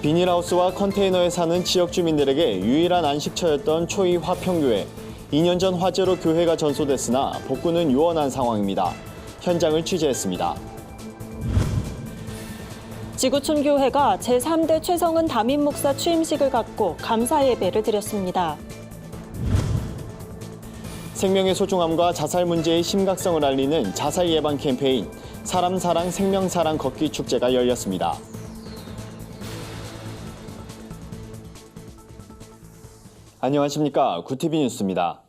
비닐하우스와 컨테이너에 사는 지역 주민들에게 유일한 안식처였던 초이 화평교회. 2년 전 화재로 교회가 전소됐으나 복구는 요원한 상황입니다. 현장을 취재했습니다. 지구촌 교회가 제3대 최성은 담임 목사 취임식을 갖고 감사 예배를 드렸습니다. 생명의 소중함과 자살 문제의 심각성을 알리는 자살 예방 캠페인 사람 사랑 생명 사랑 걷기 축제가 열렸습니다. 안녕하십니까. 구티비 뉴스입니다.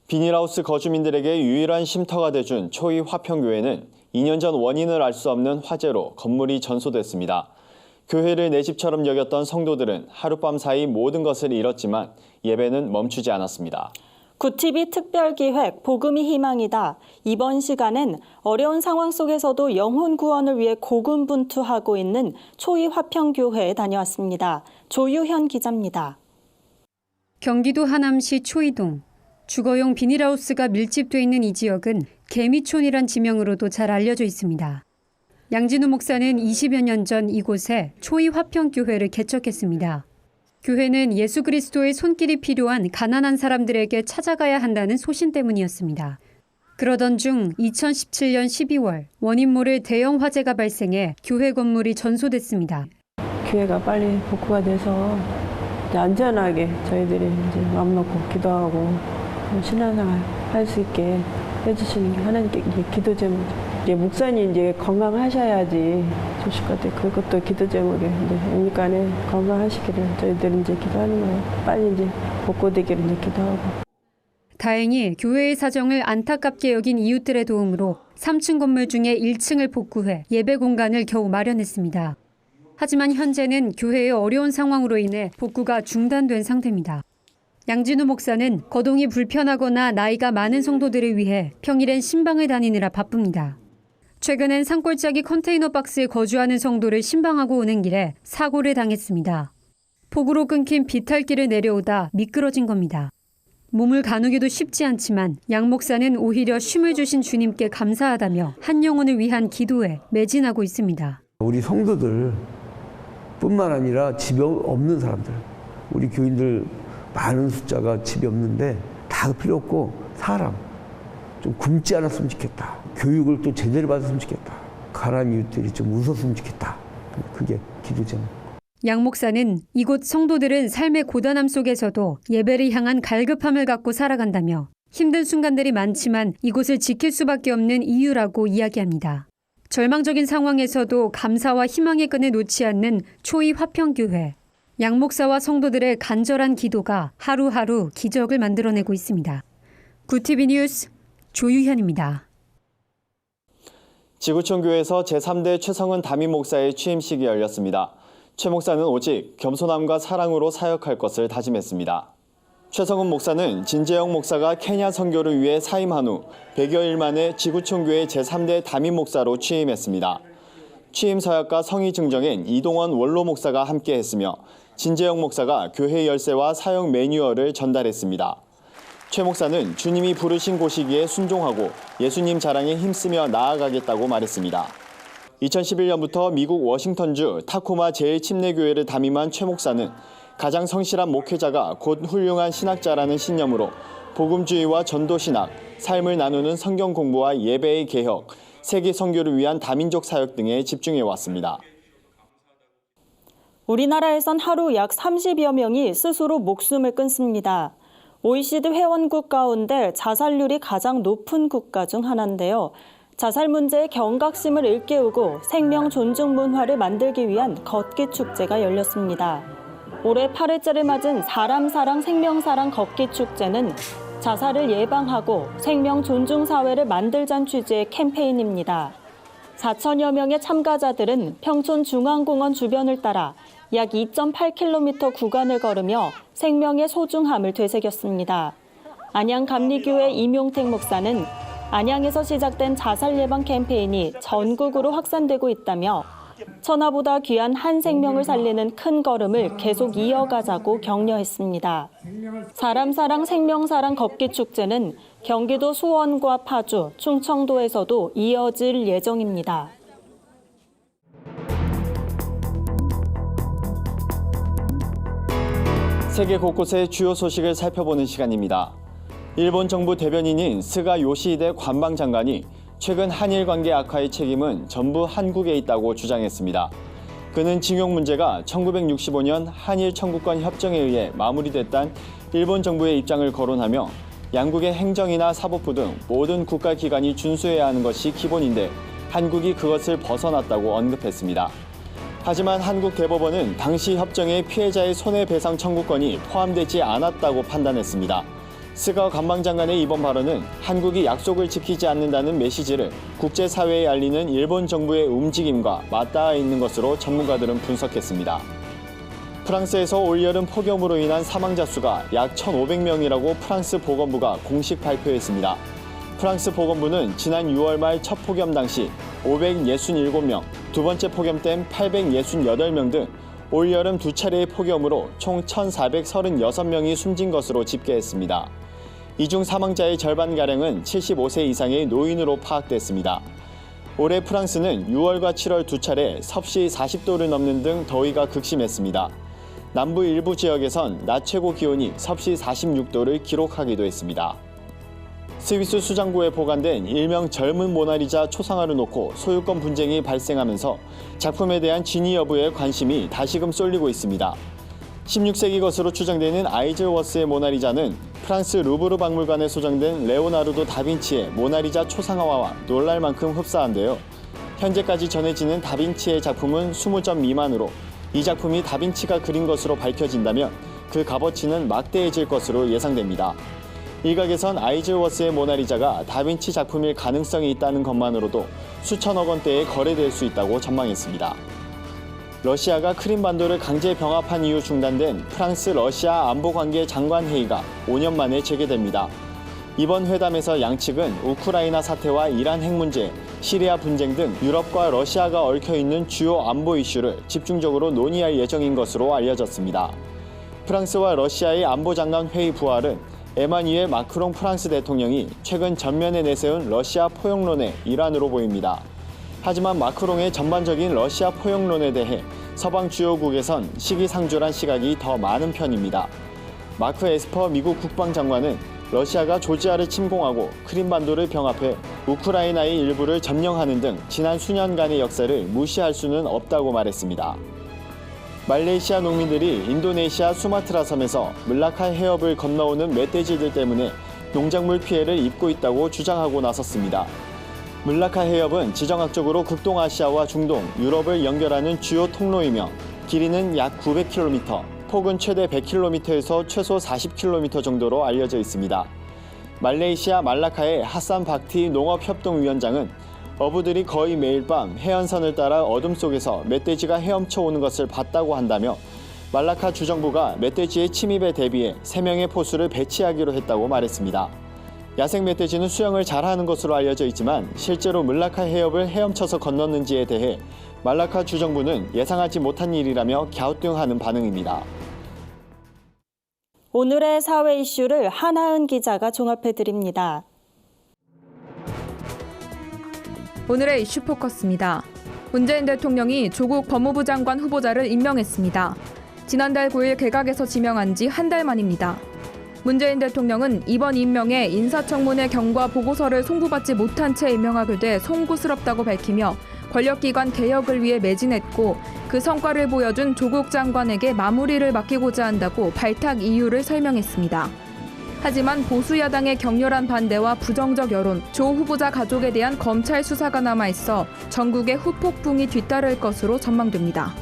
비닐하우스 거주민들에게 유일한 쉼터가 돼준 초이 화평교회는 2년 전 원인을 알 수 없는 화재로 건물이 전소됐습니다. 교회를 내 집처럼 여겼던 성도들은 하룻밤 사이 모든 것을 잃었지만 예배는 멈추지 않았습니다. 구티비 특별기획 복음이 희망이다. 이번 시간엔 어려운 상황 속에서도 영혼 구원을 위해 고군분투하고 있는 초이 화평교회에 다녀왔습니다. 조유현 기자입니다. 경기도 하남시 초이동. 주거용 비닐하우스가 밀집돼 있는 이 지역은 개미촌이란 지명으로도 잘 알려져 있습니다. 양진우 목사는 20여 년 전 이곳에 초이 화평교회를 개척했습니다. 교회는 예수 그리스도의 손길이 필요한 가난한 사람들에게 찾아가야 한다는 소신 때문이었습니다. 그러던 중 2017년 12월 원인 모를 대형 화재가 발생해 교회 건물이 전소됐습니다. 교회가 빨리 복구가 돼서 이제 안전하게 저희들이 이제 마음 놓고 기도하고 신앙생활 할 수 있게 해주시는 게 하나님께 기도 제목이죠. 이제 목사님 이제 건강하셔야지 좋으실 것 같아요. 그것도 기도 제목에 이제 그러니까는 건강하시기를 저희들은 이제 기도하는 거예요. 빨리 이제 복구되기를 이제 기도하고. 다행히 교회의 사정을 안타깝게 여긴 이웃들의 도움으로 3층 건물 중에 1층을 복구해 예배 공간을 겨우 마련했습니다. 하지만 현재는 교회의 어려운 상황으로 인해 복구가 중단된 상태입니다. 양진우 목사는 거동이 불편하거나 나이가 많은 성도들을 위해 평일엔 신방을 다니느라 바쁩니다. 최근엔 산골짜기 컨테이너 박스에 거주하는 성도를 신방하고 오는 길에 사고를 당했습니다. 폭우로 끊긴 비탈길을 내려오다 미끄러진 겁니다. 몸을 가누기도 쉽지 않지만 양 목사는 오히려 쉼을 주신 주님께 감사하다며 한 영혼을 위한 기도에 매진하고 있습니다. 우리 성도들 뿐만 아니라 집이 없는 사람들, 우리 교인들 많은 숫자가 집이 없는데 다 필요 없고 사람 좀 굶지 않았으면 좋겠다. 교육을 또 제대로 받았으면 좋겠다. 가난한 이웃들이 좀 웃었으면 좋겠다. 그게 기도 제목. 양 목사는 이곳 성도들은 삶의 고단함 속에서도 예배를 향한 갈급함을 갖고 살아간다며 힘든 순간들이 많지만 이곳을 지킬 수밖에 없는 이유라고 이야기합니다. 절망적인 상황에서도 감사와 희망의 끈을 놓지 않는 초이 화평교회. 양 목사와 성도들의 간절한 기도가 하루하루 기적을 만들어내고 있습니다. 구티비 뉴스 조유현입니다. 지구촌 교회에서 제3대 최성은 담임 목사의 취임식이 열렸습니다. 최 목사는 오직 겸손함과 사랑으로 사역할 것을 다짐했습니다. 최성은 목사는 진재영 목사가 케냐 선교를 위해 사임한 후 100여일 만에 지구촌 교회 제3대 담임 목사로 취임했습니다. 취임 서약과 성의 증정엔 이동원 원로 목사가 함께했으며 진재영 목사가 교회 열쇠와 사역 매뉴얼을 전달했습니다. 최 목사는 주님이 부르신 곳이기에 순종하고 예수님 자랑에 힘쓰며 나아가겠다고 말했습니다. 2011년부터 미국 워싱턴주 타코마 제1침례교회를 담임한 최 목사는 가장 성실한 목회자가 곧 훌륭한 신학자라는 신념으로 복음주의와 전도신학, 삶을 나누는 성경 공부와 예배의 개혁, 세계 선교를 위한 다민족 사역 등에 집중해왔습니다. 우리나라에선 하루 약 30여 명이 스스로 목숨을 끊습니다. OECD 회원국 가운데 자살률이 가장 높은 국가 중 하나인데요. 자살 문제의 경각심을 일깨우고 생명 존중 문화를 만들기 위한 걷기 축제가 열렸습니다. 올해 8회째를 맞은 사람 사랑 생명 사랑 걷기 축제는 자살을 예방하고 생명 존중 사회를 만들자는 취지의 캠페인입니다. 4천여 명의 참가자들은 평촌 중앙공원 주변을 따라 약 2.8km 구간을 걸으며 생명의 소중함을 되새겼습니다. 안양감리교회 임용택 목사는 안양에서 시작된 자살 예방 캠페인이 전국으로 확산되고 있다며 천하보다 귀한 한 생명을 살리는 큰 걸음을 계속 이어가자고 격려했습니다. 사람 사랑 생명 사랑 걷기 축제는 경기도 수원과 파주, 충청도에서도 이어질 예정입니다. 세계 곳곳의 주요 소식을 살펴보는 시간입니다. 일본 정부 대변인인 스가 요시히데 관방장관이 최근 한일 관계 악화의 책임은 전부 한국에 있다고 주장했습니다. 그는 징용 문제가 1965년 한일 청구권 협정에 의해 마무리됐다는 일본 정부의 입장을 거론하며 양국의 행정이나 사법부 등 모든 국가기관이 준수해야 하는 것이 기본인데 한국이 그것을 벗어났다고 언급했습니다. 하지만 한국 대법원은 당시 협정에 피해자의 손해배상 청구권이 포함되지 않았다고 판단했습니다. 스가 관방장관의 이번 발언은 한국이 약속을 지키지 않는다는 메시지를 국제사회에 알리는 일본 정부의 움직임과 맞닿아 있는 것으로 전문가들은 분석했습니다. 프랑스에서 올여름 폭염으로 인한 사망자 수가 약 1,500명이라고 프랑스 보건부가 공식 발표했습니다. 프랑스 보건부는 지난 6월 말 첫 폭염 당시 567명, 두 번째 폭염 땐 868명 등 올여름 두 차례의 폭염으로 총 1,436명이 숨진 것으로 집계했습니다. 이 중 사망자의 절반가량은 75세 이상의 노인으로 파악됐습니다. 올해 프랑스는 6월과 7월 두 차례 섭씨 40도를 넘는 등 더위가 극심했습니다. 남부 일부 지역에선 낮 최고 기온이 섭씨 46도를 기록하기도 했습니다. 스위스 수장고에 보관된 일명 젊은 모나리자 초상화를 놓고 소유권 분쟁이 발생하면서 작품에 대한 진위 여부에 관심이 다시금 쏠리고 있습니다. 16세기 것으로 추정되는 아이즐워스의 모나리자는 프랑스 루브르 박물관에 소장된 레오나르도 다빈치의 모나리자 초상화와 놀랄 만큼 흡사한데요. 현재까지 전해지는 다빈치의 작품은 20점 미만으로 이 작품이 다빈치가 그린 것으로 밝혀진다면 그 값어치는 막대해질 것으로 예상됩니다. 일각에선 아이즐워스의 모나리자가 다빈치 작품일 가능성이 있다는 것만으로도 수천억 원대에 거래될 수 있다고 전망했습니다. 러시아가 크림반도를 강제 병합한 이후 중단된 프랑스 러시아 안보관계 장관회의가 5년 만에 재개됩니다. 이번 회담에서 양측은 우크라이나 사태와 이란 핵 문제, 시리아 분쟁 등 유럽과 러시아가 얽혀있는 주요 안보 이슈를 집중적으로 논의할 예정인 것으로 알려졌습니다. 프랑스와 러시아의 안보장관 회의 부활은 에마뉘엘 마크롱 프랑스 대통령이 최근 전면에 내세운 러시아 포용론의 일환으로 보입니다. 하지만 마크롱의 전반적인 러시아 포용론에 대해 서방 주요국에선 시기상조란 시각이 더 많은 편입니다. 마크 에스퍼 미국 국방장관은 러시아가 조지아를 침공하고 크림반도를 병합해 우크라이나의 일부를 점령하는 등 지난 수년간의 역사를 무시할 수는 없다고 말했습니다. 말레이시아 농민들이 인도네시아 수마트라 섬에서 물라카 해협을 건너오는 멧돼지들 때문에 농작물 피해를 입고 있다고 주장하고 나섰습니다. 물라카 해협은 지정학적으로 극동아시아와 중동, 유럽을 연결하는 주요 통로이며 길이는 약 900km, 폭은 최대 100km에서 최소 40km 정도로 알려져 있습니다. 말레이시아 말라카의 하산 박티 농업협동위원장은 어부들이 거의 매일 밤 해안선을 따라 어둠 속에서 멧돼지가 헤엄쳐 오는 것을 봤다고 한다며 말라카 주정부가 멧돼지의 침입에 대비해 3명의 포수를 배치하기로 했다고 말했습니다. 야생 멧돼지는 수영을 잘하는 것으로 알려져 있지만 실제로 물라카 해협을 헤엄쳐서 건넜는지에 대해 말라카 주정부는 예상하지 못한 일이라며 갸우뚱하는 반응입니다. 오늘의 사회 이슈를 한하은 기자가 종합해드립니다. 오늘의 이슈 포커스입니다. 문재인 대통령이 조국 법무부 장관 후보자를 임명했습니다. 지난달 9일 개각에서 지명한 지 한 달 만입니다. 문재인 대통령은 이번 임명에 인사청문회 경과 보고서를 송부받지 못한 채 임명하게 돼 송구스럽다고 밝히며 권력기관 개혁을 위해 매진했고 그 성과를 보여준 조국 장관에게 마무리를 맡기고자 한다고 발탁 이유를 설명했습니다. 하지만 보수 야당의 격렬한 반대와 부정적 여론, 조 후보자 가족에 대한 검찰 수사가 남아있어 전국에 후폭풍이 뒤따를 것으로 전망됩니다.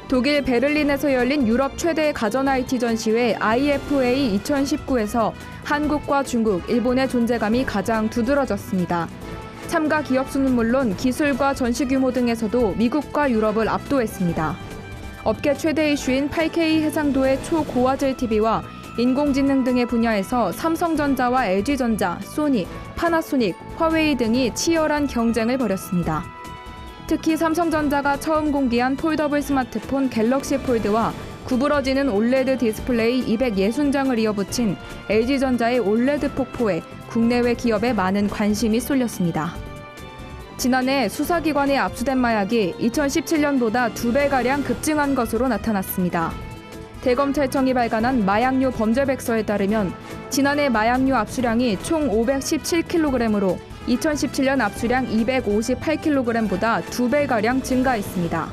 독일 베를린에서 열린 유럽 최대 가전 IT 전시회 IFA 2019에서 한국과 중국, 일본의 존재감이 가장 두드러졌습니다. 참가 기업 수는 물론 기술과 전시 규모 등에서도 미국과 유럽을 압도했습니다. 업계 최대 이슈인 8K 해상도의 초고화질 TV와 인공지능 등의 분야에서 삼성전자와 LG전자, 소니, 파나소닉, 화웨이 등이 치열한 경쟁을 벌였습니다. 특히 삼성전자가 처음 공개한 폴더블 스마트폰 갤럭시 폴드와 구부러지는 올레드 디스플레이 260장을 이어붙인 LG전자의 올레드 폭포에 국내외 기업에 많은 관심이 쏠렸습니다. 지난해 수사기관에 압수된 마약이 2017년보다 2배가량 급증한 것으로 나타났습니다. 대검찰청이 발간한 마약류 범죄백서에 따르면 지난해 마약류 압수량이 총 517kg으로 2017년 압수량 258kg보다 2배가량 증가했습니다.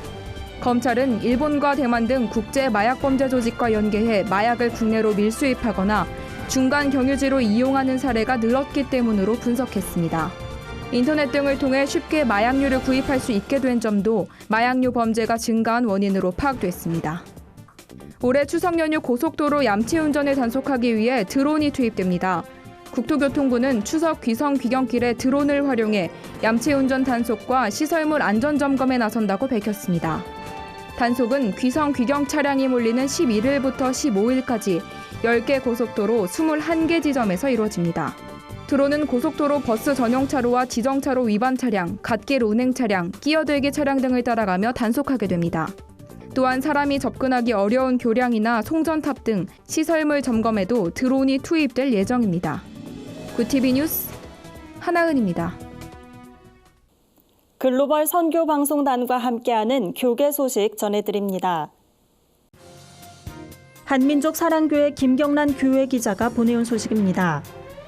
검찰은 일본과 대만 등 국제 마약범죄 조직과 연계해 마약을 국내로 밀수입하거나 중간 경유지로 이용하는 사례가 늘었기 때문으로 분석했습니다. 인터넷 등을 통해 쉽게 마약류를 구입할 수 있게 된 점도 마약류 범죄가 증가한 원인으로 파악됐습니다. 올해 추석 연휴 고속도로 얌체 운전을 단속하기 위해 드론이 투입됩니다. 국토교통부는 추석 귀성 귀경길에 드론을 활용해 얌체 운전 단속과 시설물 안전 점검에 나선다고 밝혔습니다. 단속은 귀성 귀경 차량이 몰리는 11일부터 15일까지 10개 고속도로 21개 지점에서 이루어집니다. 드론은 고속도로 버스 전용 차로와 지정차로 위반 차량, 갓길 운행 차량, 끼어들기 차량 등을 따라가며 단속하게 됩니다. 또한 사람이 접근하기 어려운 교량이나 송전탑 등 시설물 점검에도 드론이 투입될 예정입니다. 구TV 뉴스 하나은입니다. 글로벌 선교 방송단과 함께하는 교계 소식 전해드립니다. 한민족 사랑교회 김경란 교회 기자가 보내온 소식입니다.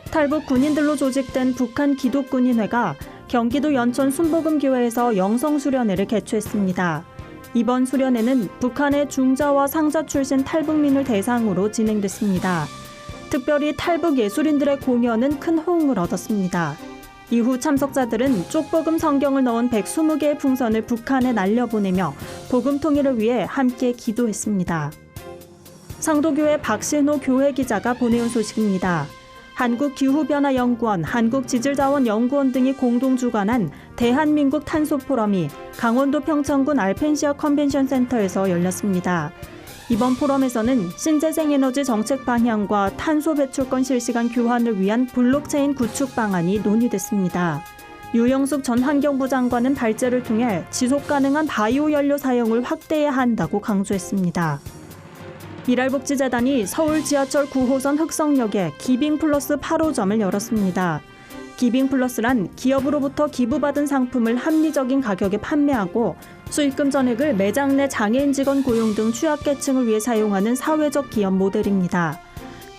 탈북 군인들로 조직된 북한 기독군인회가 경기도 연천 순복음교회에서 영성수련회를 개최했습니다. 이번 수련회는 북한의 중자와 상자 출신 탈북민을 대상으로 진행됐습니다. 특별히 탈북 예술인들의 공연은 큰 호응을 얻었습니다. 이후 참석자들은 쪽복음 성경을 넣은 120개의 풍선을 북한에 날려보내며 복음 통일을 위해 함께 기도했습니다. 상도교회 박신호 교회 기자가 보내온 소식입니다. 한국기후변화연구원, 한국지질자원연구원 등이 공동 주관한 대한민국 탄소포럼이 강원도 평창군 알펜시아 컨벤션센터에서 열렸습니다. 이번 포럼에서는 신재생에너지 정책 방향과 탄소 배출권 실시간 교환을 위한 블록체인 구축 방안이 논의됐습니다. 유영숙 전 환경부 장관은 발제를 통해 지속가능한 바이오 연료 사용을 확대해야 한다고 강조했습니다. 미랄복지재단이 서울 지하철 9호선 흑성역에 기빙플러스 8호점을 열었습니다. 기빙플러스란 기업으로부터 기부받은 상품을 합리적인 가격에 판매하고 수익금 전액을 매장 내 장애인 직원 고용 등 취약계층을 위해 사용하는 사회적 기업 모델입니다.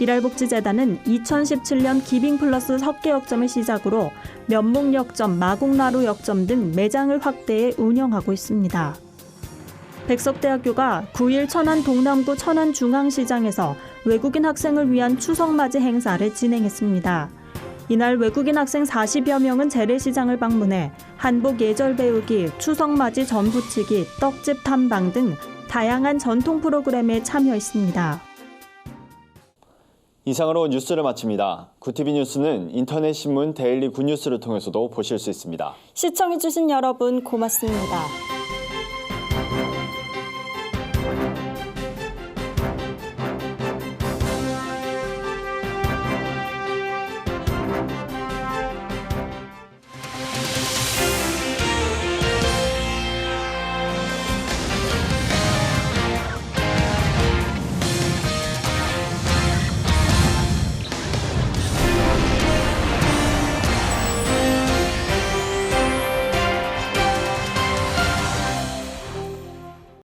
미랄복지재단은 2017년 기빙플러스 석계역점을 시작으로 면목역점, 마곡나루역점 등 매장을 확대해 운영하고 있습니다. 백석대학교가 9일 천안 동남구 천안중앙시장에서 외국인 학생을 위한 추석맞이 행사를 진행했습니다. 이날 외국인 학생 40여 명은 재래시장을 방문해 한복 예절 배우기, 추석맞이 전 부치기, 떡집 탐방 등 다양한 전통 프로그램에 참여했습니다. 이상으로 뉴스를 마칩니다. 구TV 뉴스는 인터넷 신문 데일리 굿뉴스를 통해서도 보실 수 있습니다. 시청해주신 여러분 고맙습니다.